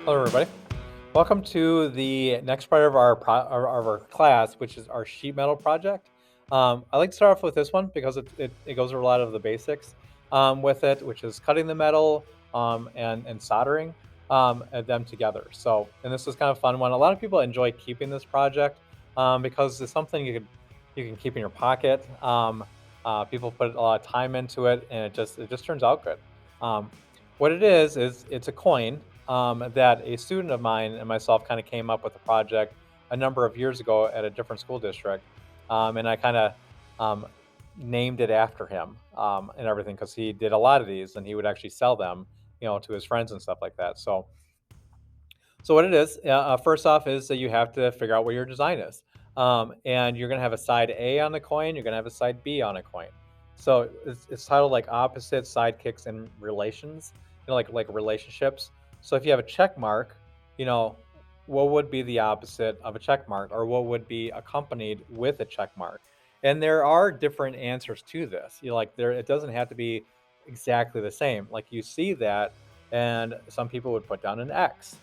Hello, everybody. Welcome to the next part of our class, which is our sheet metal project. I like to start off with this one because it goes over a lot of the basics with it, which is cutting the metal and soldering them together. So, and this is kind of a fun one. A lot of people enjoy keeping this project because it's something you can keep in your pocket. People put a lot of time into it, and it just turns out good. Um, what it is it's a coin that a student of mine and myself kind of came up with a project a number of years ago at a different school district, and I kind of um, named it after him and everything because he did a lot of these and he would actually sell them, to his friends and stuff like that. So what it is, first off, is that you have to figure out what your design is, and you're going to have a side A on the coin. You're going to have a side B on a coin. So it's titled like opposite sidekicks and relations, like relationships. So if you have a check mark, you know, what would be the opposite of a check mark, or what would be accompanied with a check mark? And there are different answers to this. Like there, it doesn't have to be exactly the same. Like you see that, and some people would put down an X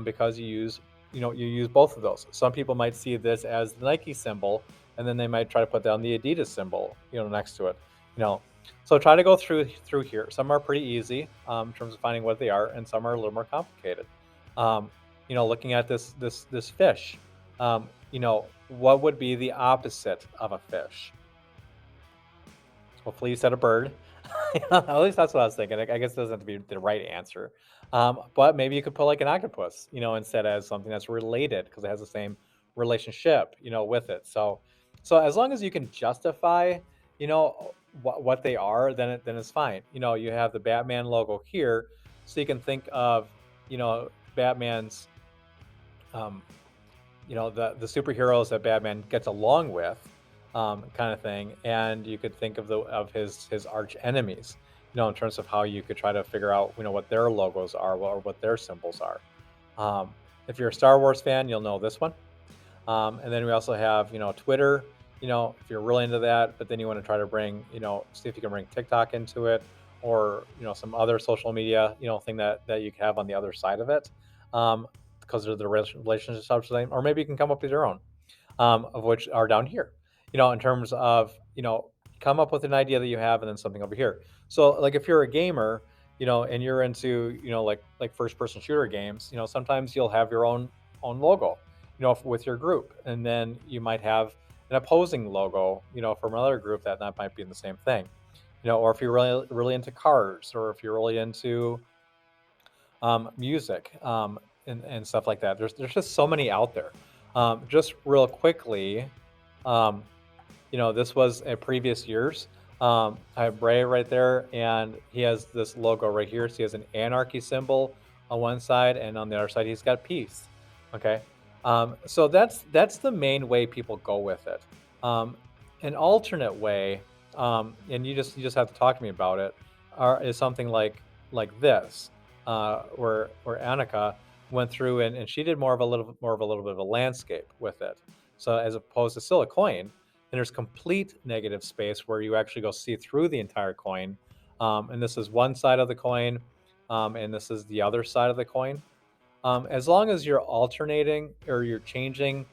because you use both of those. Some people might see this as the Nike symbol, and then they might try to put down the Adidas symbol, next to it. You know, so try to go through here. Some are pretty easy in terms of finding what they are, and some are a little more complicated. Looking at this fish, what would be the opposite of a fish? Hopefully, you said a bird. At least that's what I was thinking. I guess it doesn't have to be the right answer. But maybe you could put like an octopus, instead as something that's related because it has the same relationship, with it. So as long as you can justify, what they are, then it's fine. You have the Batman logo here, so you can think of, Batman's, um, the superheroes that Batman gets along with, kind of thing, and you could think of his arch enemies, in terms of how you could try to figure out, what their logos are or what their symbols are. If you're a Star Wars fan, you'll know this one. And then we also have, Twitter. If you're really into that, but then you want to try to bring, see if you can bring TikTok into it, or some other social media, thing that you have on the other side of it, because of the relationship subject, or maybe you can come up with your own, of which are down here. In terms of, come up with an idea that you have, and then something over here. So, like, if you're a gamer, and you're into, like first person shooter games, sometimes you'll have your own logo, with your group, and then you might have an opposing logo, from another group that might be in the same thing, or if you're really into cars, or if you're really into music, and stuff like that. There's just so many out there. Just real quickly, um, this was a previous years. I have Bray right there, and he has this logo right here. So he has an anarchy symbol on one side, and on the other side, he's got peace. Okay, so that's the main way people go with it. Um, an alternate way, and you just have to talk to me about it, is something like this, where Annika went through, and she did more of a little bit of a landscape with it. So as opposed to still a coin, and there's complete negative space where you actually go see through the entire coin. And this is one side of the coin, and this is the other side of the coin. As long as you're alternating or you're changing,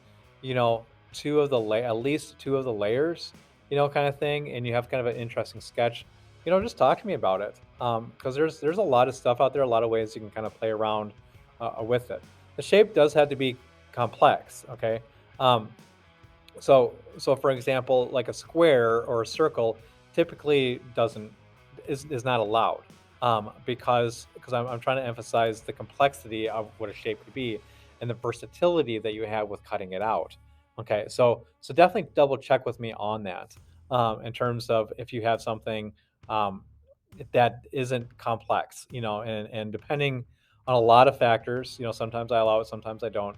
at least two of the layers, kind of thing, and you have kind of an interesting sketch, just talk to me about it. Because there's a lot of stuff out there, a lot of ways you can kind of play around with it. The shape does have to be complex, okay? Um, so for example, like a square or a circle typically doesn't is not allowed, because I'm trying to emphasize the complexity of what a shape could be and the versatility that you have with cutting it out. Okay, so definitely double check with me on that, in terms of if you have something um, that isn't complex, and depending on a lot of factors, sometimes I allow it, sometimes I don't.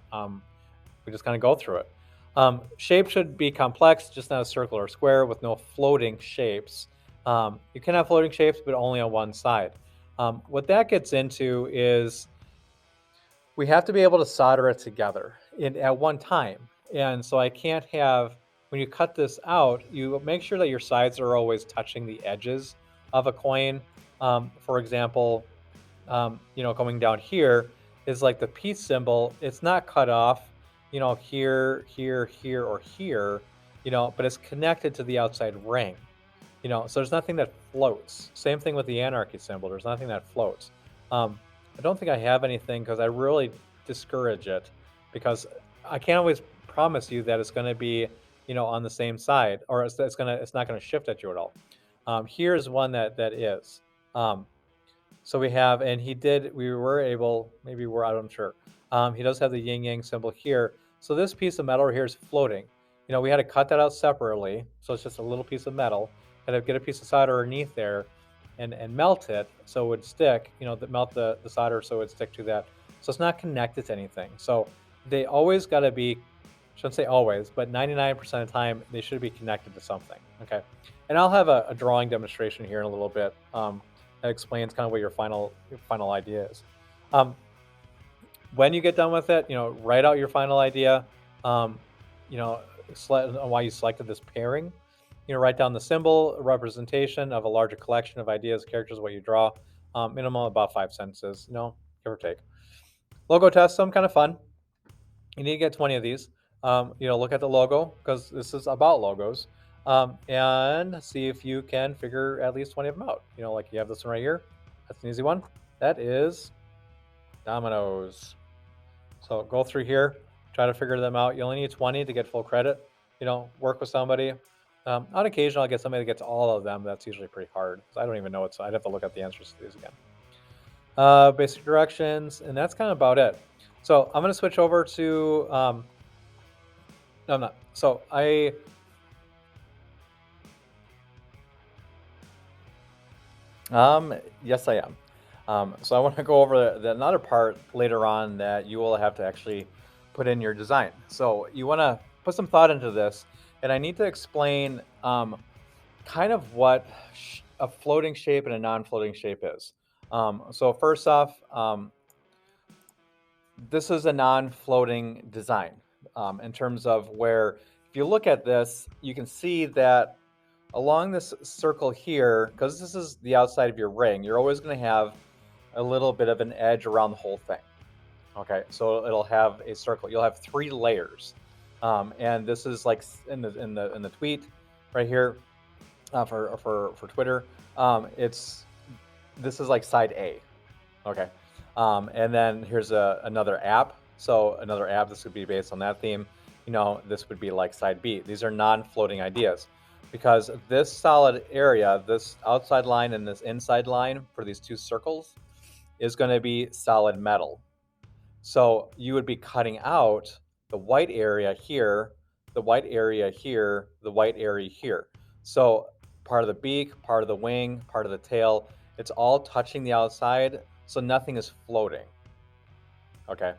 We just kind of go through it. Shape should be complex, just not a circle or square with no floating shapes. You can have floating shapes, but only on one side. What that gets into is we have to be able to solder it together at one time. And so I can't have, when you cut this out, you make sure that your sides are always touching the edges of a coin. For example, going down here, is like the peace symbol. It's not cut off, here, here, here, or here, but it's connected to the outside ring. So there's nothing that floats. Same thing with the anarchy symbol. There's nothing that floats. I don't think I have anything because I really discourage it, because I can't always promise you that it's going to be, on the same side, or it's not going to shift at you at all. Here's one that is. Um, so we have, and we were able, maybe we're, I'm sure. He does have the yin yang symbol here. So this piece of metal right here is floating. We had to cut that out separately. So it's just a little piece of metal. Had to get a piece of solder underneath there and melt it so it would stick, melt the solder so it would stick to that. So it's not connected to anything. So they always got to be, shouldn't say always, but 99% of the time, they should be connected to something. Okay. And I'll have a drawing demonstration here in a little bit. That explains kind of what your final idea is. When you get done with it, write out your final idea. Um, why you selected this pairing. Write down the symbol representation of a larger collection of ideas, characters, what you draw. Minimum about 5 sentences, give or take. Logo test, some kind of fun. You need to get 20 of these. Look at the logo, because this is about logos, and see if you can figure at least 20 of them out. Like you have this one right here. That's an easy one. That is dominoes. So go through here, try to figure them out. You only need 20 to get full credit. Work with somebody. On occasion, I'll get somebody that gets all of them. That's usually pretty hard, because I don't even know what. So I'd have to look at the answers to these again. Basic directions, and that's kind of about it. So I'm going to switch over to. No, I'm not. So yes, I am. So I want to go over another part later on that you will have to actually put in your design. So you want to put some thought into this, and I need to explain kind of what a floating shape and a non-floating shape is. So first off, this is a non-floating design in terms of where, if you look at this, you can see that along this circle here, because this is the outside of your ring, you're always going to have a little bit of an edge around the whole thing. Okay, so it'll have a circle. You'll have 3 layers, and this is like in the tweet right here for Twitter. This is like side A. Okay, and then here's another app. So another app. This would be based on that theme. This would be like side B. These are non-floating ideas, because this solid area, this outside line and this inside line for these 2 circles, is going to be solid metal. So you would be cutting out the white area here, the white area here, the white area here. So part of the beak, part of the wing, part of the tail, it's all touching the outside, so nothing is floating. Okay,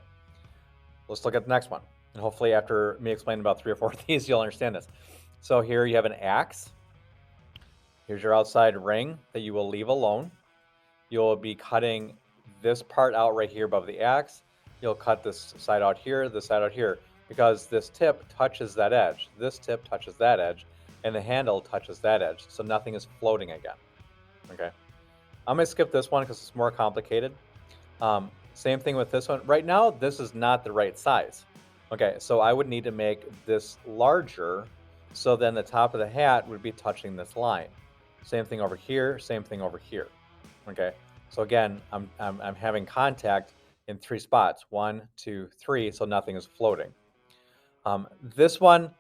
let's look at the next one. And hopefully after me explaining about 3 or 4 of these, you'll understand this. So here you have an axe. Here's your outside ring that you will leave alone. You'll be cutting this part out right here above the axe. You'll cut this side out here, this side out here, because this tip touches that edge. This tip touches that edge, and the handle touches that edge. So nothing is floating again. Okay. I'm going to skip this one because it's more complicated. Same thing with this one. Right now, this is not the right size. Okay, so I would need to make this larger, so then the top of the hat would be touching this line. Same thing over here, same thing over here. Okay, so again, I'm having contact in 3 spots, 1, 2, 3, so nothing is floating. This one,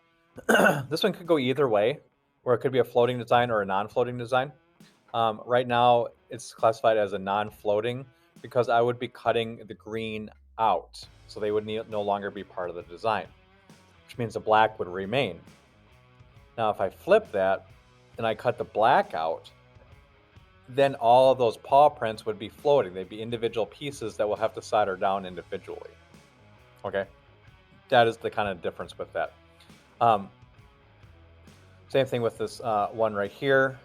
this one could go either way, where it could be a floating design or a non-floating design. Right now, it's classified as a non-floating because I would be cutting the green out, so they would no longer be part of the design, which means the black would remain. Now, if I flip that and I cut the black out, then all of those paw prints would be floating. They'd be individual pieces that will have to solder down individually. Okay, that is the kind of difference with that. Same thing with this one right here.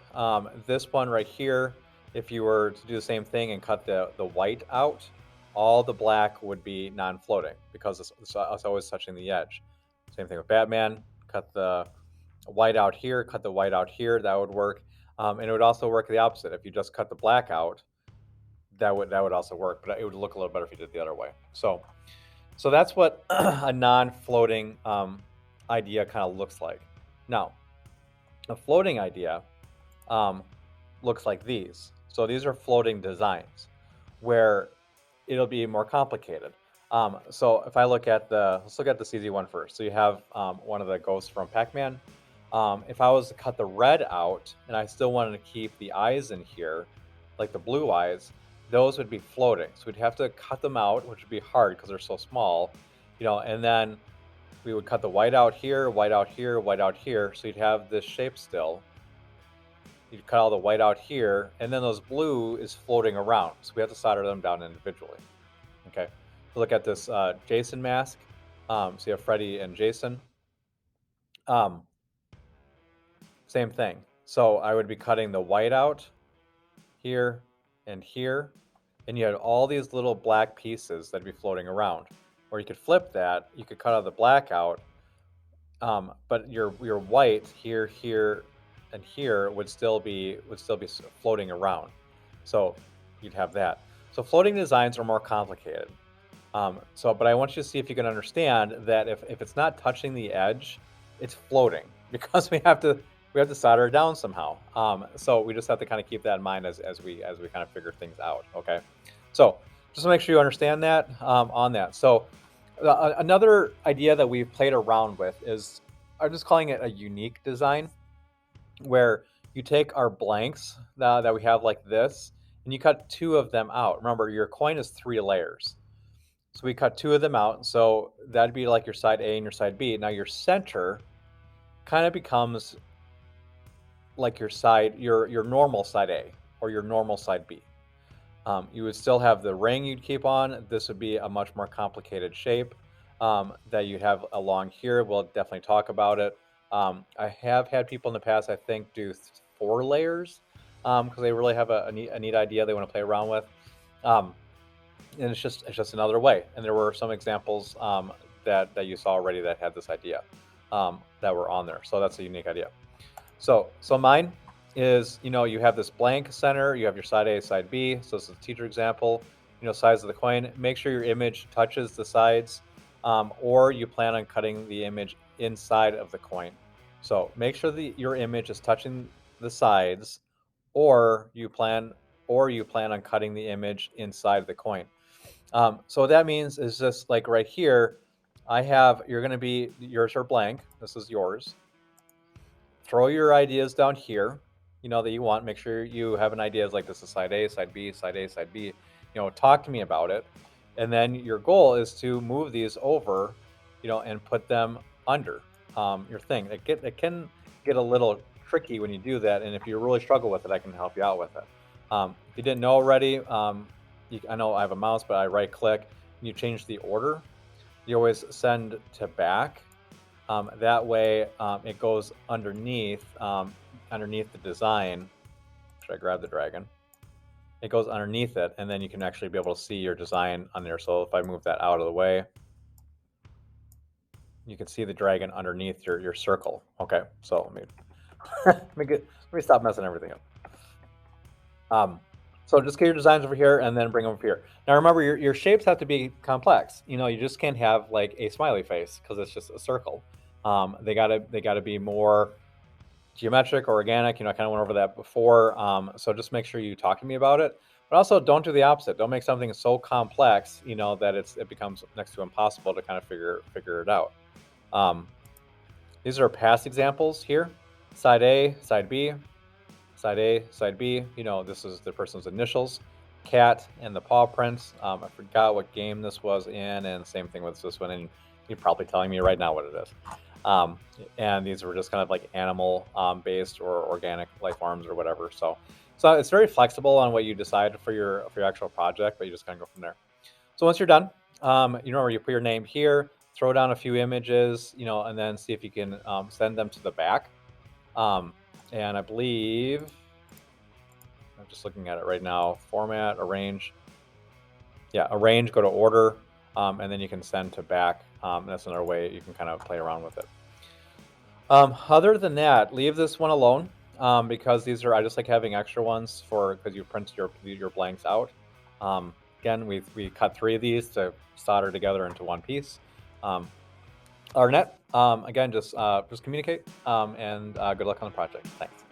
This one right here, if you were to do the same thing and cut the white out, all the black would be non-floating because it's always touching the edge. Same thing with Batman. Cut the white out here, cut the white out here, that would work. And it would also work the opposite. If you just cut the black out, that would also work, but it would look a little better if you did it the other way. So that's what a non-floating idea kind of looks like. Now, a floating idea um, looks like these. So these are floating designs where it'll be more complicated. So if I look at let's look at this easy one first. So you have one of the ghosts from Pac-Man. If I was to cut the red out and I still wanted to keep the eyes in here, like the blue eyes, those would be floating. So we'd have to cut them out, which would be hard because they're so small, and then we would cut the white out here, white out here, white out here. So you'd have this shape still. You'd cut all the white out here, and then those blue is floating around. So we have to solder them down individually. Okay. So look at this Jason mask. So you have Freddy and Jason. Same thing. So I would be cutting the white out here and here, and you had all these little black pieces that'd be floating around. Or you could flip that. You could cut all the black out, but your white here, here, and here would still be floating around. So you'd have that. So floating designs are more complicated. But I want you to see if you can understand that if it's not touching the edge, it's floating because we have to solder it down somehow. So we just have to kind of keep that in mind as we kind of figure things out. Okay. So just to make sure you understand that on that. So another idea that we've played around with is I'm just calling it a unique design, where you take our blanks that we have like this, and you cut two of them out. Remember, your coin is 3 layers. So we cut two of them out. So that'd be like your side A and your side B. Now your center kind of becomes like your normal side A or your normal side B. You would still have the ring you'd keep on. This would be a much more complicated shape that you'd have along here. We'll definitely talk about it. I have had people in the past, I think, do 4 layers because they really have a neat idea they want to play around with. And it's just another way. And there were some examples that you saw already that had this idea that were on there. So that's a unique idea. So mine is, you have this blank center, you have your side A, side B. So this is a teacher example, size of the coin. Make sure your image touches the sides, or you plan on cutting the image inside of the coin. So make sure that your image is touching the sides, or you plan on cutting the image inside the coin. So what that means is just like right here, yours are blank. This is yours. Throw your ideas down here, that you want. Make sure you have an idea like this is side A, side B, side A, side B. Talk to me about it. And then your goal is to move these over, and put them under your thing. It can get a little tricky when you do that. And if you really struggle with it, I can help you out with it. If you didn't know already, I know I have a mouse, but I right click and you change the order. You always send to back. That way it goes underneath the design. Should I grab the dragon? It goes underneath it, and then you can actually be able to see your design on there. So if I move that out of the way, you can see the dragon underneath your circle. Okay, so let me stop messing everything up. So just get your designs over here and then bring them over here. Now remember, your shapes have to be complex. You just can't have like a smiley face because it's just a circle. They gotta be more geometric or organic. I kind of went over that before. So just make sure you talk to me about it. But also don't do the opposite. Don't make something so complex, that it becomes next to impossible to kind of figure it out. These are past examples here. Side A, side B. Side A, side B, this is the person's initials, cat, and the paw prints. I forgot what game this was in, and same thing with this one, and you're probably telling me right now what it is. And these were just kind of like animal based or organic life forms or whatever. So it's very flexible on what you decide for your actual project, but you just kind of go from there. So once you're done, you put your name here, throw down a few images, and then see if you can send them to the back. And I believe, I'm just looking at it right now, format, arrange. Yeah, arrange, go to order, and then you can send to back. And that's another way you can kind of play around with it. Other than that, leave this one alone because I just like having extra ones because you print your blanks out. Again, we cut 3 of these to solder together into one piece. Other than that, again, just communicate, and good luck on the project. Thanks.